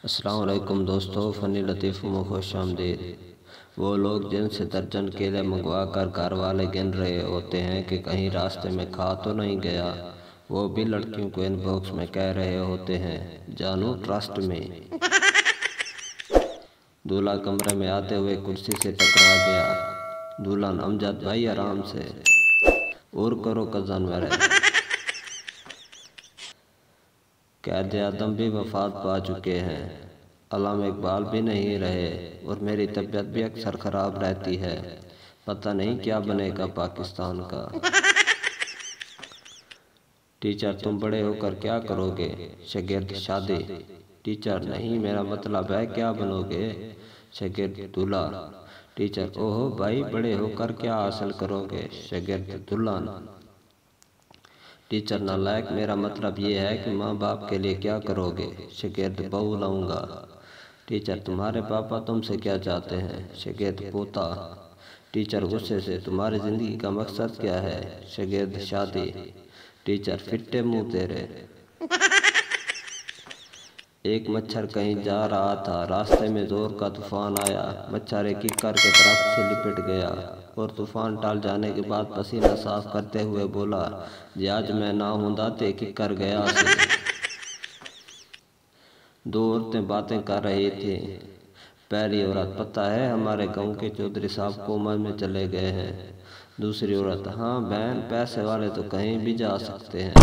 अस्सलाम वालेकुम दोस्तों, फ़नी लतीफ़ में खुश आमदीद। वो लोग जिनसे दर्जन केले मंगवा कर घर वाले गिन रहे होते हैं कि कहीं रास्ते में खा तो नहीं गया, वो भी लड़कियों को इनबॉक्स में कह रहे होते हैं, जानू ट्रस्ट में। दूल्हा कमरे में आते हुए कुर्सी से टकरा गया। दुल्हन अमजद भाई आराम से, और करो कज़न मेरे। कैद आदम भी वफात पा चुके हैं, अल्लामा इकबाल भी नहीं रहे, और मेरी तबीयत भी अक्सर ख़राब रहती है। पता नहीं क्या बनेगा पाकिस्तान का। टीचर तुम बड़े होकर क्या करोगे? शागिर्द शादी। टीचर नहीं, मेरा मतलब है क्या बनोगे? शागिर्द दूल्हा। टीचर ओहो भाई, बड़े होकर क्या हासिल करोगे? शागिर्द दुल्हन। टीचर नालायक, मेरा मतलब ये है कि माँ बाप के लिए क्या करोगे? शागिर्द बहू लाऊंगा। टीचर तुम्हारे पापा तुमसे क्या चाहते हैं? शागिर्द पोता। टीचर गुस्से से, तुम्हारी ज़िंदगी का मकसद क्या है? शागिर्द शादी। टीचर फिट्टे मुँह तेरे। एक मच्छर कहीं जा रहा था, रास्ते में जोर का तूफान आया। मच्छर एक किक्कर के दरख्त से लिपट गया और तूफान टल जाने के बाद पसीना साफ करते हुए बोला, जी आज मैं ना होंदा ते किक्कर गया से। दो औरतें बातें कर रही थी। पहली औरत, पता है हमारे गांव के चौधरी साहब कोमा में चले गए हैं। दूसरी औरत, हाँ बहन, पैसे वाले तो कहीं भी जा सकते हैं।